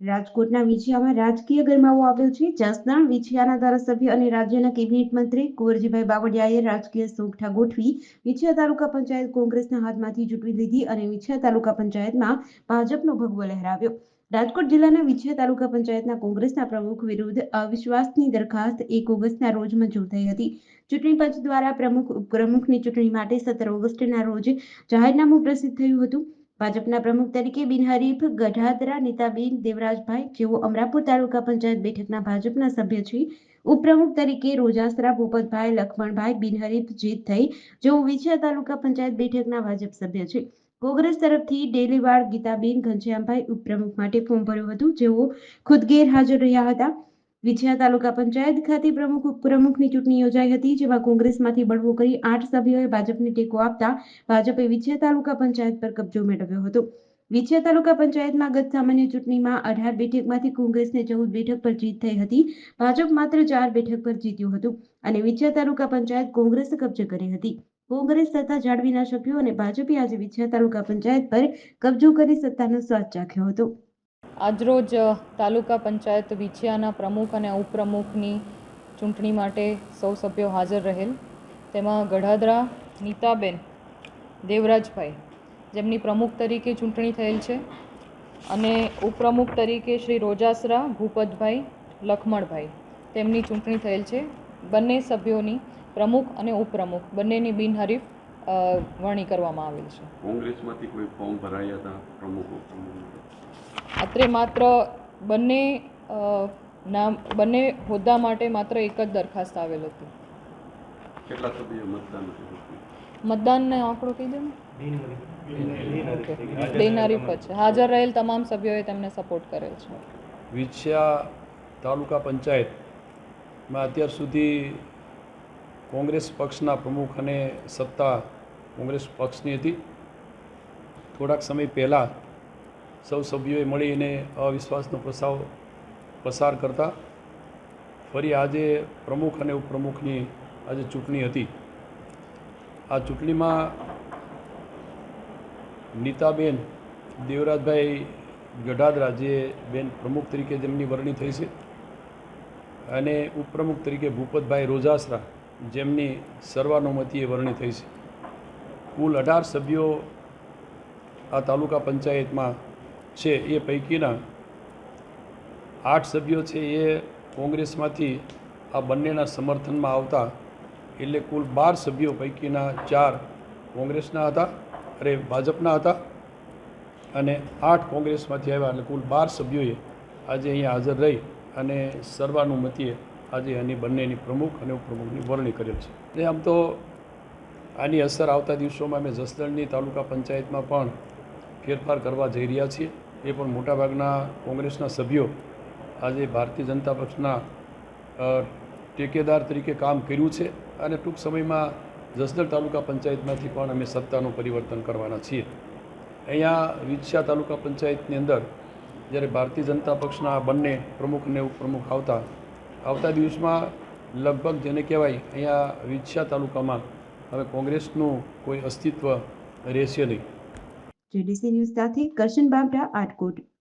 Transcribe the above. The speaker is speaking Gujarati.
રાજકોટના વિછિયામાં રાજકીય ગરમાવો આવ્યો છે. જસદણ વિછિયાના ધારાસભ્ય અને રાજ્યના કેબિનેટ મંત્રી કુંવરજીભાઈ બાવળિયાએ રાજકીય સોગઠા ગોઠવી વિછિયા તાલુકા પંચાયત કોંગ્રેસના હાથમાંથી ચૂંટવી લીધી અને વિછિયા તાલુકા પંચાયતમાં ભાજપનો ભગવો લહેરાવ્યો. રાજકોટ જિલ્લાના વિછિયા તાલુકા પંચાયતના કોંગ્રેસના પ્રમુખ વિરુદ્ધ અવિશ્વાસની દરખાસ્ત 1 ઓગસ્ટના રોજ મંજૂર થઈ હતી. ચૂંટણી પંચ દ્વારા પ્રમુખ ઉપપ્રમુખની ચૂંટણી માટે 17 ઓગસ્ટના રોજ જાહેરનામું પ્રસિદ્ધ થયું હતું. ભાજપના પ્રમુખ તરીકે બિનહરીફ ગઢાદરા નીતાબેન દેવરાજભાઈ, જેઓ અમરાપુર તાલુકા પંચાયત બેઠકના ભાજપના સભ્ય છે. ઉપપ્રમુખ તરીકે રોજાસરા ભૂપતભાઈ લખમણભાઈ બિનહરીફ જીત થઈ, જેઓ વિછિયા તાલુકા પંચાયત બેઠકના ભાજપ સભ્ય છે. કોંગ્રેસ તરફથી ડેલીવાડ ગીતાબેન ઘનશ્યામભાઈ ઉપપ્રમુખ માટે ફોર્મ ભર્યું હતું, જેઓ ખુદ ગેરહાજર રહ્યા હતા. વિછિયા તાલુકા પંચાયત ખાતે પ્રમુખ ઉપપ્રમુખની ચૂંટણી યોજાઈ હતી, જેમાં કોંગ્રેસમાંથી બળવો કરી 8 સભ્યોએ ભાજપને ટેકો આપતા ભાજપે વિછિયા તાલુકા પંચાયત પર કબજો મેળવ્યો હતો. વિછિયા તાલુકા પંચાયતમાં ગત સામાન્ય ચૂંટણીમાં 18 બેઠકમાંથી કોંગ્રેસને 14 બેઠક પર જીત થઈ હતી. ભાજપ માત્ર 4 બેઠક પર જીત્યું હતું અને વિછિયા તાલુકા પંચાયત કોંગ્રેસે કબજે કરી હતી. કોંગ્રેસ સત્તા જાળવી ન શક્યું અને ભાજપે આજે વિછિયા તાલુકા પંચાયત પર કબજો કરી સત્તાનો સ્વાદ ચાખ્યો હતો. આજરોજ તાલુકા પંચાયત વિછિયાના પ્રમુખ અને ઉપપ્રમુખની ચૂંટણી માટે સૌ સભ્યો હાજર રહેલ. તેમાં ગઢાદરા નીતાબેન દેવરાજભાઈ, જેમની પ્રમુખ તરીકે ચૂંટણી થયેલ છે, અને ઉપપ્રમુખ તરીકે શ્રી રોજાસરા ભૂપતભાઈ લખમણભાઈ, તેમની ચૂંટણી થયેલ છે. બંને સભ્યોની પ્રમુખ અને ઉપપ્રમુખ બંનેની બિનહરીફ વરણી કરવામાં આવેલ છે. કોંગ્રેસમાંથી કોઈ ફોર્મ ભરાયા હતા પ્રમુખ ઉપપ્રમુખ? અત્રે માત્ર બંને હોદ્દા માટે માત્ર એક જ દરખાસ્ત આવેલ હતી. કેટલા સભ્યો મતદાન કર્યું? મતદાનનો આંકડો કહી દો ને. બિનહરીફ છે. હાજર રહેલ તમામ સભ્યોએ તેમને સપોર્ટ કરેલ છે. વિછિયા તાલુકા પંચાયતમાં અત્યાર સુધી કોંગ્રેસ પક્ષના પ્રમુખ અને સત્તા કોંગ્રેસ પક્ષની હતી. થોડાક સમય પહેલાં સૌ સભ્યોએ મળીને અવિશ્વાસનો પ્રસ્તાવ પસાર કરતા ફરી આજે પ્રમુખ અને ઉપપ્રમુખની આજે ચૂંટણી હતી. આ ચૂંટણીમાં નીતાબેન દેવરાજભાઈ ગઢાદરા, જે બેન પ્રમુખ તરીકે જેમની વરણી થઈ છે, અને ઉપપ્રમુખ તરીકે ભૂપતભાઈ રોજાસરા, જેમની સર્વાનુમતિએ વરણી થઈ છે. કુલ 18 સભ્યો આ તાલુકા પંચાયતમાં છે. એ પૈકીના 8 સભ્યો છે એ કોંગ્રેસમાંથી આ બંનેના સમર્થનમાં આવતા, એટલે કુલ 12 સભ્યો પૈકીના 4 કોંગ્રેસના હતા, ભાજપના હતા, અને 8 કોંગ્રેસમાંથી આવ્યા, એટલે કુલ 12 સભ્યોએ આજે અહીંયા હાજર રહી અને સર્વાનુમતિએ આજે આની બંનેની પ્રમુખ અને ઉપપ્રમુખની વરણી કરેલ છે. એટલે આમ તો આની અસર આવતા દિવસોમાં અમે જસદણની તાલુકા પંચાયતમાં પણ ફેરફાર કરવા જઈ રહ્યા છીએ. એ પણ મોટાભાગના કોંગ્રેસના સભ્યો આજે ભારતીય જનતા પક્ષના ટેકેદાર તરીકે કામ કર્યું છે, અને ટૂંક સમયમાં જસદણ તાલુકા પંચાયતમાંથી પણ અમે સત્તાનું પરિવર્તન કરવાના છીએ. અહીંયા વિછિયા તાલુકા પંચાયતની અંદર જ્યારે ભારતીય જનતા પક્ષના બંને પ્રમુખ અને ઉપપ્રમુખ આવતા દિવસમાં લગભગ જેને કહેવાય અહીંયા વિછિયા તાલુકામાં હવે કોંગ્રેસનું કોઈ અસ્તિત્વ રહેશે નહીં. જેડીસી ન્યૂઝ સાથે કરશન બામરા, આટકોટ.